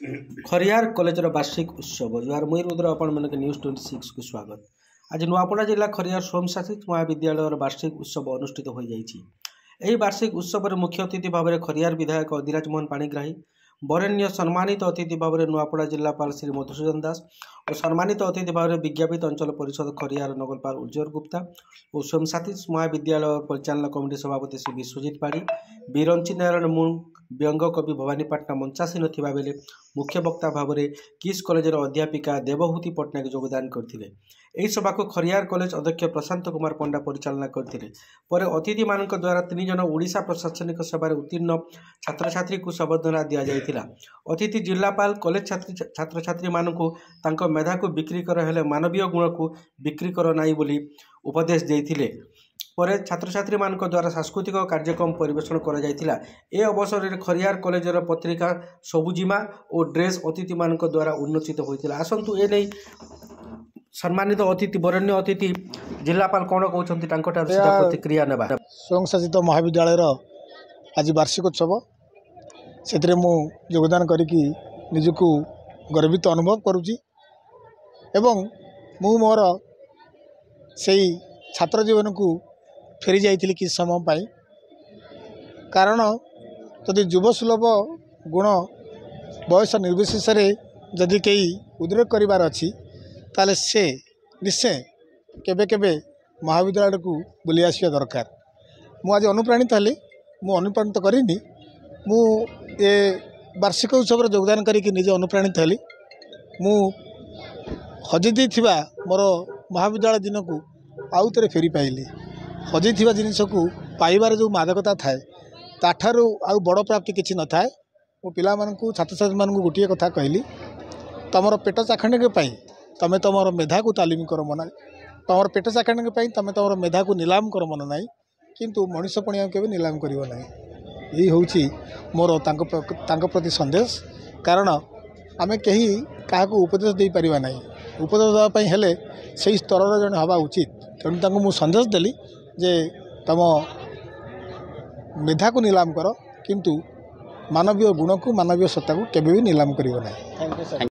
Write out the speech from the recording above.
खरियार कॉलेजर वार्षिक उत्सव जुआर मुई रुद्र आपण मानक न्यूज 26 को स्वागत। आज नुआपड़ा जिला खरियार स्वयंशासित महाविद्यालय वार्षिक उत्सव अनुष्ठित हो जाइछि। एही वार्षिक उत्सव में मुख्य अतिथि भाव में खरियार विधायक अधिराज मोहन पाणिग्राही, बरेण्य सम्मानित अतिथि भाव में नुआपड़ा जिलापाल श्री मधुसूदन दास और सम्मानित अतिथि भाव में विज्ञापित अंचल परिषद खरियार नगरपाल उज्जवल गुप्ता और स्वयंशासित महाविद्यालय परिचालना कमिटी सभापति श्री विश्वजित पाड़ी, बिरंची नारायण मुंग, व्यंग कवि भवानीपाटना मंचासीन थिबा बेले मुख्य वक्ता भाव में किस कॉलेजर अध्यापिका देवहूति पट्टनायक योगदान करथिले। एही सभा को खरियार कॉलेज अध्यक्ष प्रशांत कुमार पंडा परिचालना करथिले। परे अतिथि मानक द्वारा 3 जन ओडिशा प्रशासनिक सभा उत्तीर्ण छात्र छात्री को संबर्धना दिया जायतिला। अतिथि जिलापाल कॉलेज छात्र छात्री मानक तांको मेधा को बिक्री कर हेले मानवीय गुण को बिक्री कर नाई बोली उपदेश देइथिले। परे छात्र छात्री मानक द्वारा सांस्कृतिक कार्यक्रम परिवेषण करा जायतिला। ए अवसर में खरियार कॉलेजर पत्रिका सबुजिमा और ड्रेस अतिथि मानक द्वारा उन्मोचित होइतिला। आसंतु ए नै सम्मानित अतिथि बरेण्य अतिथि जिलापाल कौन कहते सीधा प्रतिक्रिया नेबा। स्वयंशासित महाविद्यालय आज वार्षिक उत्सव से मु योगदान करिकी निजको गर्वित अनुभव करुची एवं मु मोर से छात्र जीवन को फेरी जाइथिली कि समय पाई। कारण जदि युवसुलभ गुण बयस निर्विशेष जदि कई उद्रेक करिवार अछि ताले से निश्चय केबे केबे महाविद्यालय को बुली आसिया दरकार। मु आज अनुप्राणित हली, मु अनुप्राणित करिनी, मु ए वार्षिक उत्सव योगदान करिकी निजे अनुप्राणित हली। मु हजि थिबा मोर महाविद्यालय दिन को आउ थे फेरी पाइली। हजि थिबा जिनिस को पाइबार जो मादकता थाए ताठारु आउ बड़ प्राप्ति किछि न थाए। मु पिला मानकु छात्र छात्री मानकु गोटिए कथा कहली, तमर पेट चाखंडे पाई तमें तुम मेधा को तालीम कर मना, तुम पेट चाखंडे पाई तमें तुम मेधा को नीलाम कर मन ना, किंतु मनीष पणिया के नीलाम कर ना। यही हूँ मोर तांको प्रति संदेश। कारण आमे कहीं क्या उपदेश दे पारिबा नहीं, उपदेश देवाई हेले से स्तर जन हवा उचित। तेणु मु संदेश देली जे तुम मेधा को नीलाम कर, किंतु मानवीय गुण को मानवीय सत्ता को केबे भी नीलाम करियो नहीं।